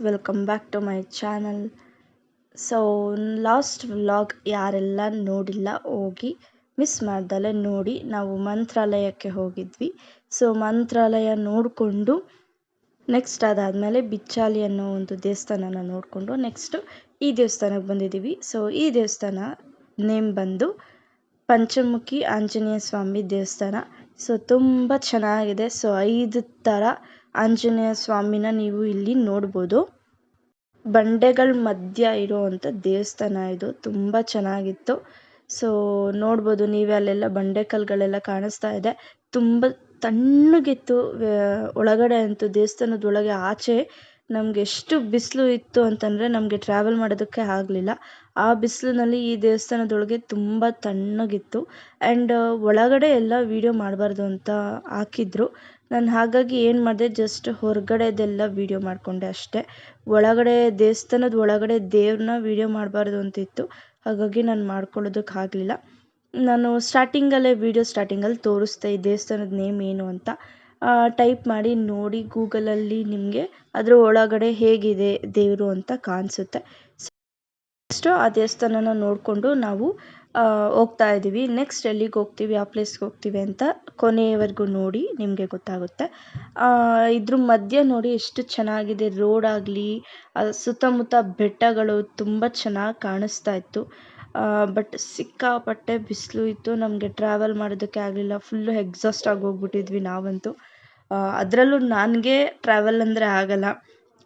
Welcome back to my channel. So last vlog ಯಾರೆಲ್ಲ ನೋಡಿಲ್ಲ ಹೋಗಿ ಮಿಸ್ ಮಾಡ್ದಲೆ ನೋಡಿ. ನಾವು ಮಂತ್ರಾಲಯಕ್ಕೆ ಹೋಗಿದ್ವಿ. ಸೊ ಮಂತ್ರಾಲಯ ನೋಡಿಕೊಂಡು ನೆಕ್ಸ್ಟ್ ಅದಾದಮೇಲೆ ಬಿಚ್ಚಾಲಿ ಅನ್ನೋ ಒಂದು ದೇವಸ್ಥಾನನ ನೋಡಿಕೊಂಡು ನೆಕ್ಸ್ಟು ಈ ದೇವಸ್ಥಾನಕ್ಕೆ ಬಂದಿದ್ದೀವಿ. ಸೊ ಈ ದೇವಸ್ಥಾನ ನೇಮ್ ಬಂದು ಪಂಚಮುಖಿ ಆಂಜನೇಯ ಸ್ವಾಮಿ ದೇವಸ್ಥಾನ. ಸೊ ತುಂಬ ಚೆನ್ನಾಗಿದೆ. ಸೊ 5 ಥರ ಆಂಜನೇಯ ಸ್ವಾಮಿನ ನೀವು ಇಲ್ಲಿ ನೋಡ್ಬೋದು. ಬಂಡೆಗಳ ಮಧ್ಯ ಇರುವಂಥ ದೇವಸ್ಥಾನ ಇದು. ತುಂಬ ಚೆನ್ನಾಗಿತ್ತು. ಸೊ ನೋಡ್ಬೋದು ನೀವೇ, ಅಲ್ಲೆಲ್ಲ ಬಂಡೆಕಲ್ಲುಗಳೆಲ್ಲ ಕಾಣಿಸ್ತಾ ಇದೆ. ತುಂಬ ತಣ್ಣಗಿತ್ತು ಒಳಗಡೆ ಅಂತೂ. ದೇವಸ್ಥಾನದ ಒಳಗೆ ಆಚೆ ನಮಗೆ ಎಷ್ಟು ಬಿಸಿಲು ಇತ್ತು ಅಂತಂದರೆ ನಮಗೆ ಟ್ರಾವೆಲ್ ಮಾಡೋದಕ್ಕೆ ಆಗಲಿಲ್ಲ. ಆ ಬಿಸಿಲಿನಲ್ಲಿ ಈ ದೇವಸ್ಥಾನದೊಳಗೆ ತುಂಬ ತಣ್ಣಗಿತ್ತು. ಆ್ಯಂಡ್ ಒಳಗಡೆ ಎಲ್ಲ ವೀಡಿಯೋ ಮಾಡಬಾರ್ದು ಅಂತ ಹಾಕಿದ್ರು. ನಾನು ಹಾಗಾಗಿ ಏನು ಮಾಡಿದೆ, ಜಸ್ಟ್ ಹೊರಗಡೆದೆಲ್ಲ ವೀಡಿಯೋ ಮಾಡಿಕೊಂಡೆ ಅಷ್ಟೇ. ಒಳಗಡೆ ದೇವಸ್ಥಾನದ ಒಳಗಡೆ ದೇವ್ರನ್ನ ವೀಡಿಯೋ ಮಾಡಬಾರ್ದು ಅಂತಿತ್ತು. ಹಾಗಾಗಿ ನಾನು ಮಾಡ್ಕೊಳ್ಳೋದಕ್ಕಾಗಲಿಲ್ಲ. ನಾನು ವೀಡಿಯೋ ಸ್ಟಾರ್ಟಿಂಗಲ್ಲಿ ತೋರಿಸ್ದೆ ಈ ದೇವಸ್ಥಾನದ ನೇಮ್ ಏನು ಅಂತ. ಟೈಪ್ ಮಾಡಿ ನೋಡಿ ಗೂಗಲಲ್ಲಿ, ನಿಮಗೆ ಅದರ ಒಳಗಡೆ ಹೇಗಿದೆ ದೇವರು ಅಂತ ಕಾಣಿಸುತ್ತೆ. ನೆಕ್ಸ್ಟು ಆ ದೇವಸ್ಥಾನನ ನೋಡಿಕೊಂಡು ನಾವು ಹೋಗ್ತಾ ಇದ್ದೀವಿ. ನೆಕ್ಸ್ಟ್ ಎಲ್ಲಿಗೆ ಹೋಗ್ತೀವಿ, ಆ ಪ್ಲೇಸ್ಗೆ ಹೋಗ್ತೀವಿ ಅಂತ ಕೊನೆಯವರೆಗೂ ನೋಡಿ, ನಿಮಗೆ ಗೊತ್ತಾಗುತ್ತೆ. ಇದ್ರ ಮಧ್ಯೆ ನೋಡಿ ಎಷ್ಟು ಚೆನ್ನಾಗಿದೆ ರೋಡ್ ಆಗಲಿ, ಸುತ್ತಮುತ್ತ ಬೆಟ್ಟಗಳು ತುಂಬ ಚೆನ್ನಾಗಿ ಕಾಣಿಸ್ತಾ ಇತ್ತು. ಬಟ್ ಸಿಕ್ಕಾಪಟ್ಟೆ ಬಿಸಿಲು ಇತ್ತು. ನಮಗೆ ಟ್ರಾವೆಲ್ ಮಾಡೋದಕ್ಕೆ ಆಗಲಿಲ್ಲ. ಫುಲ್ಲು ಎಕ್ಸಾಸ್ಟ್ ಆಗಿ ಹೋಗ್ಬಿಟ್ಟಿದ್ವಿ ನಾವಂತೂ. ಅದರಲ್ಲೂ ನನಗೆ ಟ್ರಾವೆಲ್ ಅಂದರೆ ಆಗಲ್ಲ.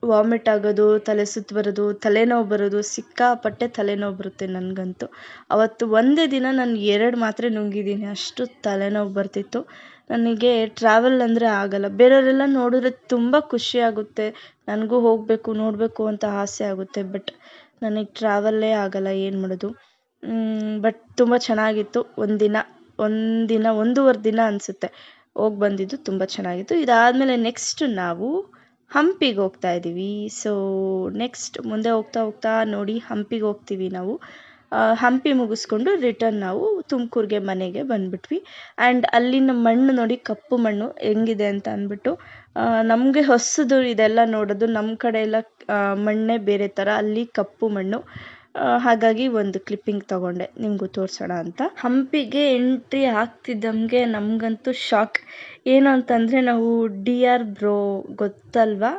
ವಾಮಿಟ್ ಆಗೋದು, ತಲೆ ಸುತ್ತು ಬರೋದು, ತಲೆನೋವು ಬರೋದು, ಸಿಕ್ಕಾಪಟ್ಟೆ ತಲೆನೋವು ಬರುತ್ತೆ ನನಗಂತೂ. ಅವತ್ತು ಒಂದೇ ದಿನ ನಾನು 2 ಮಾತ್ರೆ ನುಂಗಿದ್ದೀನಿ, ಅಷ್ಟು ತಲೆನೋವು ಬರ್ತಿತ್ತು. ನನಗೆ ಟ್ರಾವೆಲ್ ಅಂದರೆ ಆಗಲ್ಲ. ಬೇರೆಯವರೆಲ್ಲ ನೋಡಿದ್ರೆ ತುಂಬ ಖುಷಿಯಾಗುತ್ತೆ, ನನಗೂ ಹೋಗಬೇಕು ನೋಡಬೇಕು ಅಂತ ಆಸೆ ಆಗುತ್ತೆ. ಬಟ್ ನನಗೆ ಟ್ರಾವೆಲ್ಲೇ ಆಗಲ್ಲ, ಏನು ಮಾಡೋದು. ಬಟ್ ತುಂಬ ಚೆನ್ನಾಗಿತ್ತು. ಒಂದೂವರೆ ದಿನ ಅನಿಸುತ್ತೆ ಹೋಗಿ ಬಂದಿದ್ದು. ತುಂಬ ಚೆನ್ನಾಗಿತ್ತು. ಇದಾದಮೇಲೆ ನೆಕ್ಸ್ಟ್ ನಾವು ಹಂಪಿಗೆ ಹೋಗ್ತಾ ಇದ್ದೀವಿ. ಸೊ ನೆಕ್ಸ್ಟ್ ಮುಂದೆ ಹೋಗ್ತಾ ಹೋಗ್ತಾ ನೋಡಿ ಹಂಪಿಗೆ ಹೋಗ್ತೀವಿ ನಾವು. ಹಂಪಿ ಮುಗಿಸ್ಕೊಂಡು ರಿಟರ್ನ್ ನಾವು ತುಮಕೂರಿಗೆ ಮನೆಗೆ ಬಂದುಬಿಟ್ವಿ. ಆ್ಯಂಡ್ ಅಲ್ಲಿನ ಮಣ್ಣು ನೋಡಿ, ಕಪ್ಪು ಮಣ್ಣು ಹೆಂಗಿದೆ ಅಂತ ಅಂದ್ಬಿಟ್ಟು ನಮಗೆ ಹೊಸದು ಇದೆಲ್ಲ ನೋಡೋದು. ನಮ್ಮ ಕಡೆ ಎಲ್ಲ ಮಣ್ಣೇ ಬೇರೆ ಥರ, ಅಲ್ಲಿ ಕಪ್ಪು ಮಣ್ಣು. ಹಾಗಾಗಿ ಒಂದು ಕ್ಲಿಪ್ಪಿಂಗ್ ತಗೊಂಡೆ ನಿಮಗೂ ತೋರಿಸೋಣ ಅಂತ. ಹಂಪಿಗೆ ಎಂಟ್ರಿ ಆಗ್ತಿದ್ದಂಗೆ ನಮಗಂತೂ ಶಾಕ್. ಏನು ಅಂತಂದರೆ, ನಾವು DR ಬ್ರೋ ಗೊತ್ತಲ್ವಾ,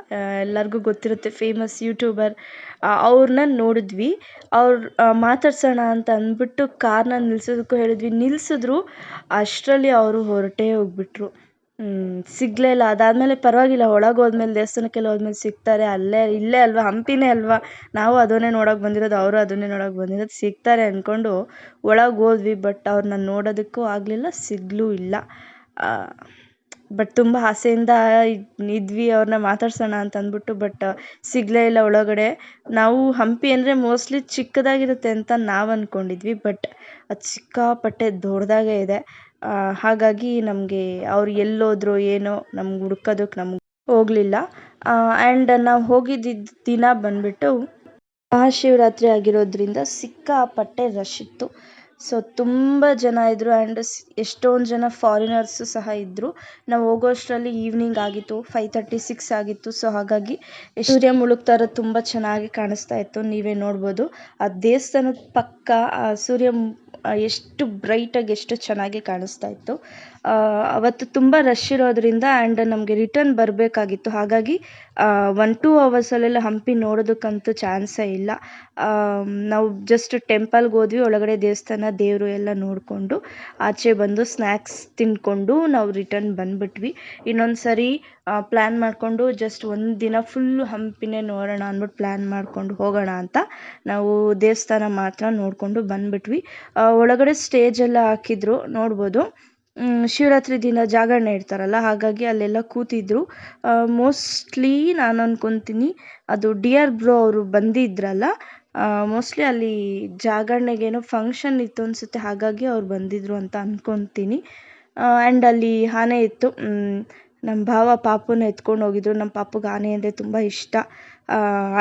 ಎಲ್ಲರಿಗೂ ಗೊತ್ತಿರುತ್ತೆ, ಫೇಮಸ್ ಯೂಟ್ಯೂಬರ್. ಅವ್ರನ್ನ ನೋಡಿದ್ವಿ. ಮಾತಾಡ್ಸೋಣ ಅಂತ ಅಂದ್ಬಿಟ್ಟು ಕಾರ್ನ ನಿಲ್ಸೋದಕ್ಕೂ ಹೇಳಿದ್ವಿ, ನಿಲ್ಲಿಸಿದ್ರು. ಅಷ್ಟರಲ್ಲಿ ಅವರು ಹೊರಟೇ ಹೋಗ್ಬಿಟ್ರು. ಸಿಗಲೇ ಇಲ್ಲ. ಅದಾದಮೇಲೆ ಪರವಾಗಿಲ್ಲ, ಒಳಗೆ ಹೋದ್ಮೇಲೆ ದೇವಸ್ಥಾನಕ್ಕೆಲ್ಲ ಹೋದ್ಮೇಲೆ ಸಿಗ್ತಾರೆ, ಇಲ್ಲೇ ಅಲ್ವಾ, ಹಂಪಿನೇ ಅಲ್ವಾ, ನಾವು ಅದನ್ನೇ ನೋಡೋಕೆ ಬಂದಿರೋದು, ಅವರು ಅದನ್ನೇ ನೋಡೋಕೆ ಬಂದಿರೋದು, ಸಿಗ್ತಾರೆ ಅಂದ್ಕೊಂಡು ಒಳಗೆ ಹೋದ್ವಿ. ಬಟ್ ಅವ್ರನ್ನ ನೋಡೋದಕ್ಕೂ ಆಗಲಿಲ್ಲ, ಸಿಗಲೂ ಇಲ್ಲ. ಬಟ್ ತುಂಬ ಆಸೆಯಿಂದ ಇದ್ವಿ ಅವ್ರನ್ನ ಮಾತಾಡ್ಸೋಣ ಅಂತ ಅಂದ್ಬಿಟ್ಟು. ಬಟ್ ಸಿಗಲೇ ಇಲ್ಲ ಒಳಗಡೆ. ನಾವು ಹಂಪಿ ಅಂದರೆ ಮೋಸ್ಟ್ಲಿ ಚಿಕ್ಕದಾಗಿರುತ್ತೆ ಅಂತ ನಾವು ಅಂದ್ಕೊಂಡಿದ್ವಿ. ಬಟ್ ಅದು ಸಿಕ್ಕಾಪಟ್ಟೆ ದೊಡ್ಡದಾಗೇ ಇದೆ. ಹಾಗಾಗಿ ನಮಗೆ ಅವ್ರು ಎಲ್ಲೋದ್ರೋ ಏನೋ ನಮ್ಗೆ ಹುಡ್ಕೋದಕ್ಕೆ ನಮ್ಗೆ ಹೋಗಲಿಲ್ಲ. ಆ್ಯಂಡ್ ನಾವು ಹೋಗಿದ್ದ ದಿನ ಬಂದುಬಿಟ್ಟು ಮಹಾಶಿವರಾತ್ರಿ ಆಗಿರೋದ್ರಿಂದ ಸಿಕ್ಕಾಪಟ್ಟೆ ರಶ್ ಇತ್ತು. ಸೊ ತುಂಬ ಜನ ಇದ್ದರು. ಆ್ಯಂಡ್ ಎಷ್ಟೊಂದು ಜನ ಫಾರಿನರ್ಸು ಸಹ ಇದ್ದರು. ನಾವು ಹೋಗೋ ಅಷ್ಟರಲ್ಲಿ ಈವ್ನಿಂಗ್ ಆಗಿತ್ತು, 5:36 ಆಗಿತ್ತು. ಸೊ ಹಾಗಾಗಿ ಸೂರ್ಯ ಮುಳುಗ್ತಾ ಇರೋದು ತುಂಬ ಚೆನ್ನಾಗಿ ಕಾಣಿಸ್ತಾ ಇತ್ತು, ನೀವೇ ನೋಡ್ಬೋದು. ಆ ದೇವಸ್ಥಾನದ ಪಕ್ಕ ಸೂರ್ಯ ಎಷ್ಟು ಬ್ರೈಟಾಗಿ, ಎಷ್ಟು ಚೆನ್ನಾಗಿ ಕಾಣಿಸ್ತಾ ಇತ್ತು. ಅವತ್ತು ತುಂಬ ರಶ್ ಇರೋದ್ರಿಂದ ಆ್ಯಂಡ್ ನಮಗೆ ರಿಟರ್ನ್ ಬರಬೇಕಾಗಿತ್ತು. ಹಾಗಾಗಿ 1-2 ಅವರ್ಸಲ್ಲೆಲ್ಲ ಹಂಪಿ ನೋಡೋದಕ್ಕಂತೂ ಚಾನ್ಸೇ ಇಲ್ಲ. ನಾವು ಜಸ್ಟ್ ಟೆಂಪಲ್ಗೆ ಹೋದ್ವಿ, ಒಳಗಡೆ ದೇವಸ್ಥಾನ, ದೇವರು ಎಲ್ಲ ನೋಡಿಕೊಂಡು ಆಚೆ ಬಂದು ಸ್ನ್ಯಾಕ್ಸ್ ತಿಂದ್ಕೊಂಡು ನಾವು ರಿಟರ್ನ್ ಬಂದುಬಿಟ್ವಿ. ಇನ್ನೊಂದು ಸರಿ ಪ್ಲ್ಯಾನ್ ಮಾಡಿಕೊಂಡು ಜಸ್ಟ್ ಒಂದು ದಿನ ಫುಲ್ಲು ಹಂಪಿನೇ ನೋಡೋಣ ಅಂದ್ಬಿಟ್ಟು ಪ್ಲ್ಯಾನ್ ಮಾಡಿಕೊಂಡು ಹೋಗೋಣ ಅಂತ ನಾವು ದೇವಸ್ಥಾನ ಮಾತ್ರ ನೋಡಿಕೊಂಡು ಬಂದುಬಿಟ್ವಿ. ಒಳಗಡೆ ಸ್ಟೇಜೆಲ್ಲ ಹಾಕಿದ್ರು, ನೋಡ್ಬೋದು. ಶಿವರಾತ್ರಿ ದಿನ ಜಾಗರಣೆ ಇಡ್ತಾರಲ್ಲ, ಹಾಗಾಗಿ ಅಲ್ಲೆಲ್ಲ ಕೂತಿದ್ರು. ಮೋಸ್ಟ್ಲಿ ನಾನು ಅಂದ್ಕೊತೀನಿ ಅದು DR ಬ್ರೋ ಅವರು ಬಂದಿದ್ರಲ್ಲ, ಮೋಸ್ಟ್ಲಿ ಅಲ್ಲಿ ಜಾಗರಣೆಗೇನೋ ಫಂಕ್ಷನ್ ಇತ್ತು ಅನಿಸುತ್ತೆ, ಹಾಗಾಗಿ ಅವ್ರು ಬಂದಿದ್ದರು ಅಂತ ಅಂದ್ಕೊತೀನಿ. ಆ್ಯಂಡ್ ಅಲ್ಲಿ ಆನೆ ಇತ್ತು. ನಮ್ಮ ಭಾವ ಪಾಪುನ ಎತ್ಕೊಂಡು ಹೋಗಿದ್ರು. ನಮ್ಮ ಪಾಪುಗೆ ಆನೆ ಅಂದರೆ ತುಂಬ ಇಷ್ಟ.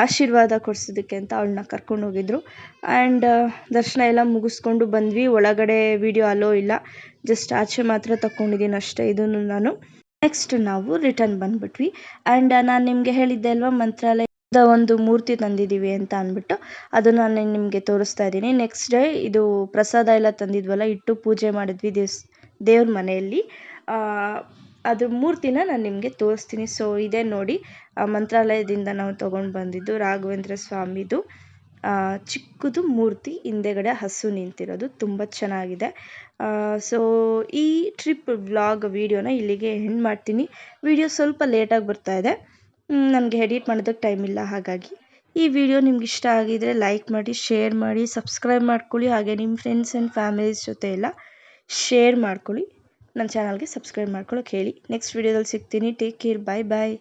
ಆಶೀರ್ವಾದ ಕೊಡಿಸೋದಕ್ಕೆ ಅಂತ ಅವಳನ್ನ ಕರ್ಕೊಂಡು ಹೋಗಿದ್ರು. ಆ್ಯಂಡ್ ದರ್ಶನ ಎಲ್ಲ ಮುಗಿಸ್ಕೊಂಡು ಬಂದ್ವಿ. ಒಳಗಡೆ ವಿಡಿಯೋ ಅಲೋ ಇಲ್ಲ, ಜಸ್ಟ್ ಆಚೆ ಮಾತ್ರ ತಗೊಂಡಿದ್ದೀನಿ ಅಷ್ಟೇ ಇದನ್ನು ನಾನು. ನೆಕ್ಸ್ಟ್ ನಾವು ರಿಟರ್ನ್ ಬಂದುಬಿಟ್ವಿ. ಆ್ಯಂಡ್ ನಾನು ನಿಮಗೆ ಹೇಳಿದ್ದೆ ಅಲ್ವಾ, ಮಂತ್ರಾಲಯ ಒಂದು ಮೂರ್ತಿ ತಂದಿದ್ದೀವಿ ಅಂತ ಅಂದ್ಬಿಟ್ಟು ಅದನ್ನು ನಾನು ನಿಮಗೆ ತೋರಿಸ್ತಾ ಇದ್ದೀನಿ. ನೆಕ್ಸ್ಟ್ ಡೇ ಇದು ಪ್ರಸಾದ ಎಲ್ಲ ತಂದಿದ್ವಲ್ಲ, ಇಟ್ಟು ಪೂಜೆ ಮಾಡಿದ್ವಿ ದೇವ್ರ ಮನೆಯಲ್ಲಿ. ಅದ್ರ ಮೂರ್ತಿನ ನಾನು ನಿಮಗೆ ತೋರಿಸ್ತೀನಿ. ಸೊ ಇದೇ ನೋಡಿ, ಮಂತ್ರಾಲಯದಿಂದ ನಾವು ತೊಗೊಂಡು ಬಂದಿದ್ದು ರಾಘವೇಂದ್ರ ಸ್ವಾಮಿದು ಚಿಕ್ಕದು ಮೂರ್ತಿ, ಹಿಂದೆಗಡೆ ಹಸು ನಿಂತಿರೋದು, ತುಂಬ ಚೆನ್ನಾಗಿದೆ. ಸೊ ಈ ಟ್ರಿಪ್ ವ್ಲಾಗ್ ವಿಡಿಯೋನ ಇಲ್ಲಿಗೆ ಎಂಡ್ ಮಾಡ್ತೀನಿ. ವಿಡಿಯೋ ಸ್ವಲ್ಪ ಲೇಟಾಗಿ ಬರ್ತಾ ಇದೆ, ನನಗೆ ಎಡಿಟ್ ಮಾಡೋದಕ್ಕೆ ಟೈಮ್ ಇಲ್ಲ. ಹಾಗಾಗಿ ಈ ವಿಡಿಯೋ ನಿಮ್ಗೆ ಇಷ್ಟ ಆಗಿದರೆ ಲೈಕ್ ಮಾಡಿ, ಶೇರ್ ಮಾಡಿ, ಸಬ್ಸ್ಕ್ರೈಬ್ ಮಾಡ್ಕೊಳ್ಳಿ. ಹಾಗೆ ನಿಮ್ಮ ಫ್ರೆಂಡ್ಸ್ ಆ್ಯಂಡ್ ಫ್ಯಾಮಿಲೀಸ್ ಜೊತೆ ಎಲ್ಲ ಶೇರ್ ಮಾಡ್ಕೊಳ್ಳಿ. ನನ್ನ ಚಾನಲ್ಗೆ ಸಬ್ಸ್ಕ್ರೈಬ್ ಮಾಡ್ಕೊಳ್ಳೋಕೆ ಹೇಳಿ. ನೆಕ್ಸ್ಟ್ ವಿಡಿಯೋದಲ್ಲಿ ಸಿಗ್ತೀನಿ. ಟೇಕ್ ಕೇರ್, ಬಾಯ್ ಬಾಯ್.